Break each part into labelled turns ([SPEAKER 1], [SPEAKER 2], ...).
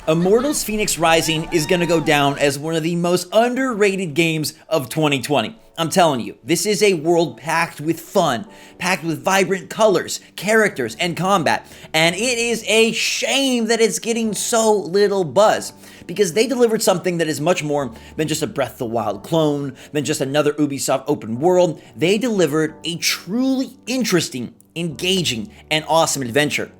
[SPEAKER 1] Immortals Fenyx Rising is gonna go down as one of the most underrated games of 2020. I'm telling you, this is a world packed with fun, packed with vibrant colors, characters, and combat, and it is a shame that it's getting so little buzz, because they delivered something that is much more than just a Breath of the Wild clone, than just another Ubisoft open world. They delivered a truly interesting, engaging, and awesome adventure.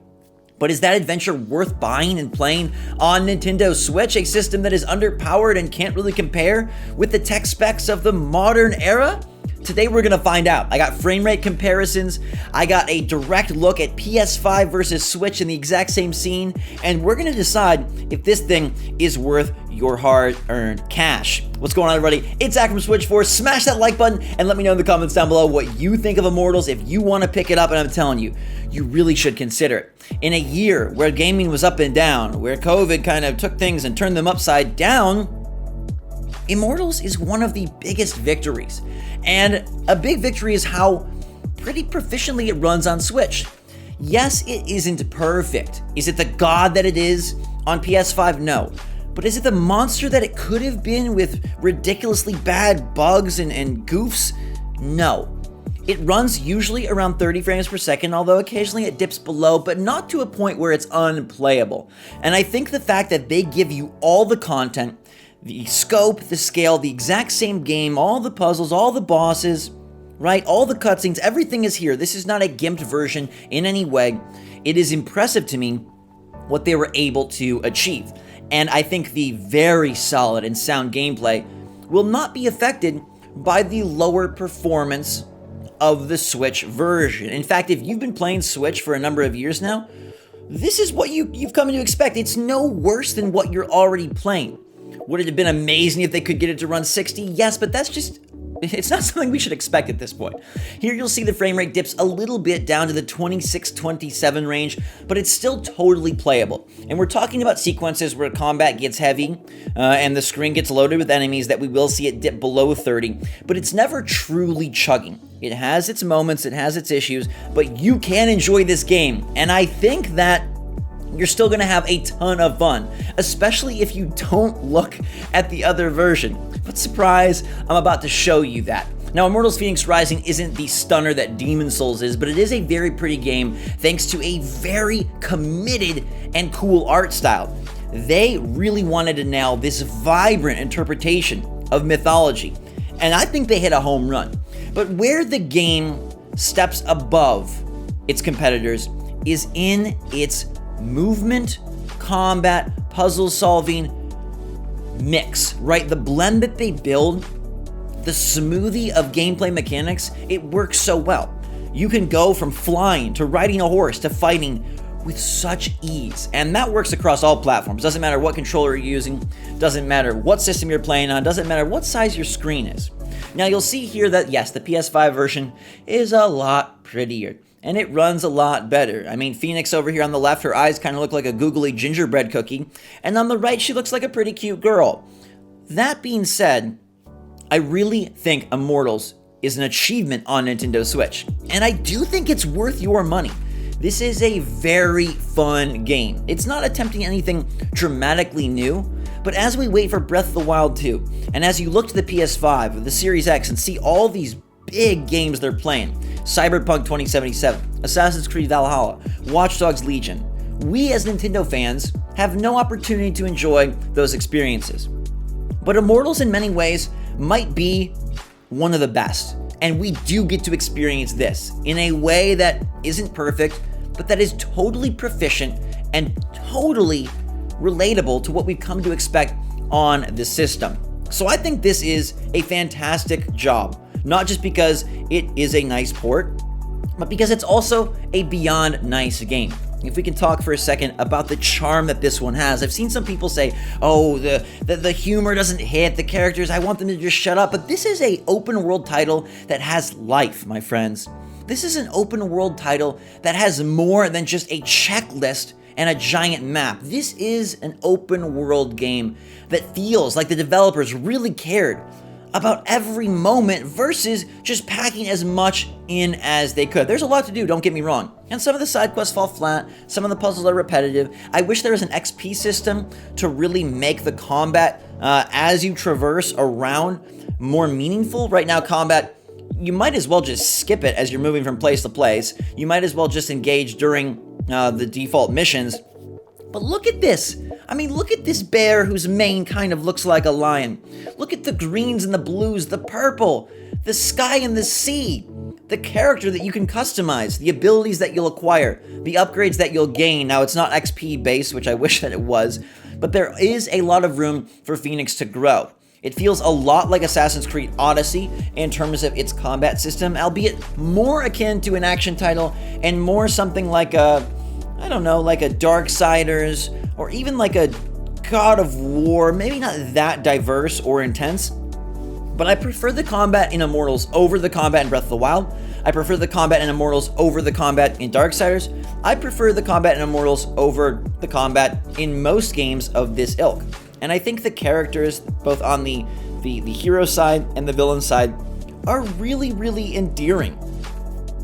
[SPEAKER 1] But is that adventure worth buying and playing on Nintendo Switch, a system that is underpowered and can't really compare with the tech specs of the modern era? Today we're gonna find out. I got frame rate comparisons, I got a direct look at PS5 versus Switch in the exact same scene, and we're gonna decide if this thing is worth your hard-earned cash. What's going on, everybody? It's Zach from SwitchForce. Smash that like button and let me know in the comments down below what you think of Immortals if you want to pick it up, and I'm telling you, you really should consider it. In a year where gaming was up and down, where COVID kind of took things and turned them upside down, Immortals is one of the biggest victories. And a big victory is how pretty proficiently it runs on Switch. Yes, it isn't perfect. Is it the god that it is on PS5? No. But is it the monster that it could have been with ridiculously bad bugs and goofs? No. It runs usually around 30 frames per second, although occasionally it dips below, but not to a point where it's unplayable. And I think the fact that they give you all the content, the scope, the scale, the exact same game, all the puzzles, all the bosses, right? All the cutscenes, everything is here. This is not a gimped version in any way. It is impressive to me what they were able to achieve. And I think the very solid and sound gameplay will not be affected by the lower performance of the Switch version. In fact, if you've been playing Switch for a number of years now, this is what you've come to expect. It's no worse than what you're already playing. Would it have been amazing if they could get it to run 60? Yes, but it's not something we should expect at this point. Here you'll see the frame rate dips a little bit down to the 26-27 range, but it's still totally playable. And we're talking about sequences where combat gets heavy and the screen gets loaded with enemies that we will see it dip below 30, but it's never truly chugging. It has its moments, it has its issues, but you can enjoy this game. And I think that you're still gonna have a ton of fun, especially if you don't look at the other version. But surprise, I'm about to show you that. Now, Immortals Fenyx Rising isn't the stunner that Demon's Souls is, but it is a very pretty game thanks to a very committed and cool art style. They really wanted to nail this vibrant interpretation of mythology, and I think they hit a home run. But where the game steps above its competitors is in its movement, combat, puzzle solving mix, right? The blend that they build, the smoothie of gameplay mechanics, it works so well. You can go from flying to riding a horse to fighting with such ease, and that works across all platforms. Doesn't matter what controller you're using, doesn't matter what system you're playing on, doesn't matter what size your screen is. Now you'll see here that yes, the PS5 version is a lot prettier, and it runs a lot better. I mean, Phoenix over here on the left, her eyes kind of look like a googly gingerbread cookie, and on the right, she looks like a pretty cute girl. That being said, I really think Immortals is an achievement on Nintendo Switch, and I do think it's worth your money. This is a very fun game. It's not attempting anything dramatically new, but as we wait for Breath of the Wild 2, and as you look to the PS5 or the Series X and see all these big games they're playing, Cyberpunk 2077, Assassin's Creed Valhalla, Watch Dogs Legion, we as Nintendo fans have no opportunity to enjoy those experiences. But Immortals in many ways might be one of the best, and we do get to experience this in a way that isn't perfect, but that is totally proficient and totally relatable to what we've come to expect on the system. So I think this is a fantastic job. Not just because it is a nice port, but because it's also a beyond nice game. If we can talk for a second about the charm that this one has. I've seen some people say, oh, the humor doesn't hit, the characters, I want them to just shut up. But this is an open world title that has life, my friends. This is an open world title that has more than just a checklist and a giant map. This is an open world game that feels like the developers really cared about every moment versus just packing as much in as they could. There's a lot to do, don't get me wrong. And some of the side quests fall flat, some of the puzzles are repetitive. I wish there was an XP system to really make the combat as you traverse around more meaningful. Right now, combat, you might as well just skip it as you're moving from place to place. You might as well just engage during the default missions. But look at this. I mean, look at this bear whose mane kind of looks like a lion. Look at the greens and the blues, the purple, the sky and the sea, the character that you can customize, the abilities that you'll acquire, the upgrades that you'll gain. Now, it's not XP based, which I wish that it was, but there is a lot of room for Fenyx to grow. It feels a lot like Assassin's Creed Odyssey in terms of its combat system, albeit more akin to an action title and more something like a, I don't know, like a Darksiders or even like a God of War, maybe not that diverse or intense, but I prefer the combat in Immortals over the combat in Breath of the Wild. I prefer the combat in Immortals over the combat in Darksiders. I prefer the combat in Immortals over the combat in most games of this ilk. And I think the characters, both on the hero side and the villain side, are really, really endearing.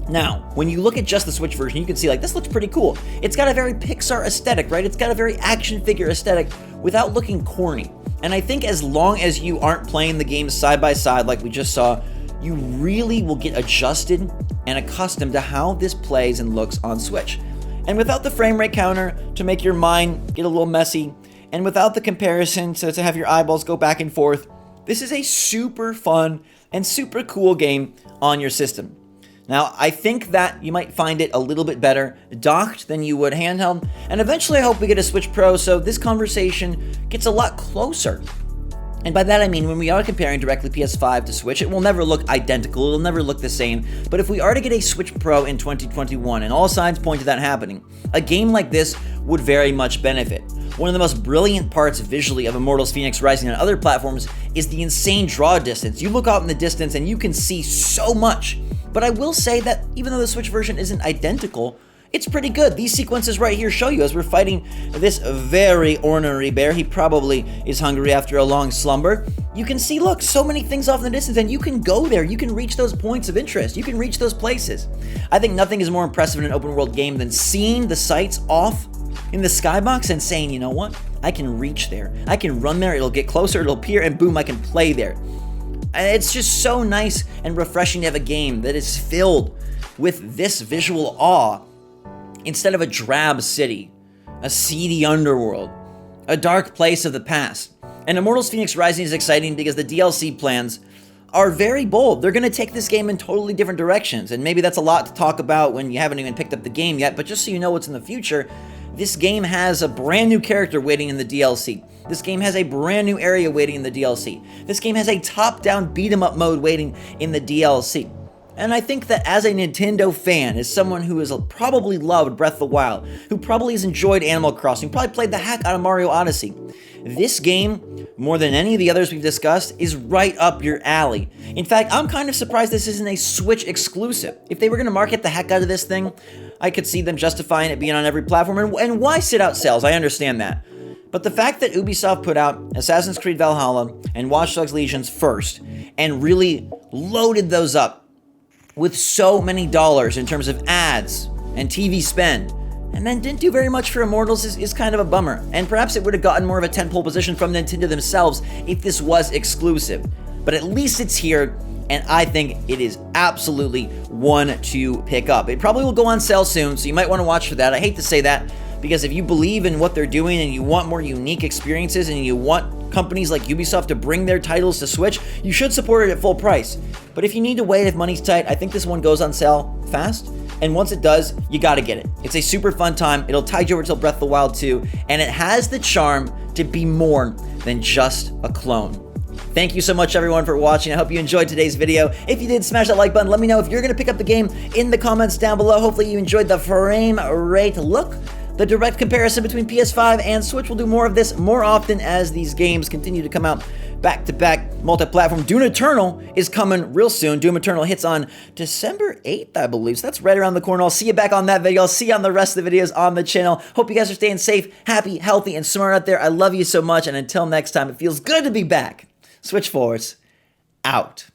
[SPEAKER 1] Now, when you look at just the Switch version, you can see, like, this looks pretty cool. It's got a very Pixar aesthetic, right? It's got a very action figure aesthetic without looking corny. And I think as long as you aren't playing the games side by side like we just saw, you really will get adjusted and accustomed to how this plays and looks on Switch. And without the frame rate counter to make your mind get a little messy, and without the comparison to have your eyeballs go back and forth, this is a super fun and super cool game on your system. Now, I think that you might find it a little bit better docked than you would handheld, and eventually I hope we get a Switch Pro so this conversation gets a lot closer. And by that I mean when we are comparing directly PS5 to Switch, it will never look identical, it'll never look the same, but if we are to get a Switch Pro in 2021, and all signs point to that happening, a game like this would very much benefit. One of the most brilliant parts visually of Immortals Fenyx Rising on other platforms is the insane draw distance. You look out in the distance and you can see so much. But I will say that even though the Switch version isn't identical, it's pretty good. These sequences right here show you as we're fighting this very ornery bear. He probably is hungry after a long slumber. You can see, look, so many things off in the distance, and you can go there. You can reach those points of interest. You can reach those places. I think nothing is more impressive in an open world game than seeing the sights off in the skybox and saying, you know what? I can reach there. I can run there. It'll get closer. It'll appear, and boom, I can play there. And it's just so nice and refreshing to have a game that is filled with this visual awe instead of a drab city, a seedy underworld, a dark place of the past. And Immortals Fenyx Rising is exciting because the DLC plans are very bold. They're going to take this game in totally different directions, and maybe that's a lot to talk about when you haven't even picked up the game yet, but just so you know what's in the future, this game has a brand new character waiting in the DLC. This game has a brand new area waiting in the DLC. This game has a top-down beat-em-up mode waiting in the DLC. And I think that as a Nintendo fan, as someone who has probably loved Breath of the Wild, who probably has enjoyed Animal Crossing, probably played the heck out of Mario Odyssey, this game, more than any of the others we've discussed, is right up your alley. In fact, I'm kind of surprised this isn't a Switch exclusive. If they were going to market the heck out of this thing, I could see them justifying it being on every platform. And why sit out sales? I understand that. But the fact that Ubisoft put out Assassin's Creed Valhalla and Watch Dogs Legions first, and really loaded those up with so many dollars in terms of ads and TV spend, and then didn't do very much for Immortals is kind of a bummer. And perhaps it would have gotten more of a tentpole position from Nintendo themselves if this was exclusive. But at least it's here, and I think it is absolutely one to pick up. It probably will go on sale soon, so you might want to watch for that. I hate to say that, because if you believe in what they're doing and you want more unique experiences and you want companies like Ubisoft to bring their titles to Switch, you should support it at full price. But if you need to wait, if money's tight, I think this one goes on sale fast. And once it does, you gotta get it. It's a super fun time. It'll tide you over till Breath of the Wild 2, and it has the charm to be more than just a clone. Thank you so much, everyone, for watching. I hope you enjoyed today's video. If you did, smash that like button. Let me know if you're gonna pick up the game in the comments down below. Hopefully you enjoyed the frame rate look, the direct comparison between PS5 and Switch. We'll do more of this more often as these games continue to come out back-to-back multi-platform. Doom Eternal is coming real soon. Doom Eternal hits on December 8th, I believe, so that's right around the corner. I'll see you back on that video. I'll see you on the rest of the videos on the channel. Hope you guys are staying safe, happy, healthy, and smart out there. I love you so much, and until next time, it feels good to be back. SwitchForce, out.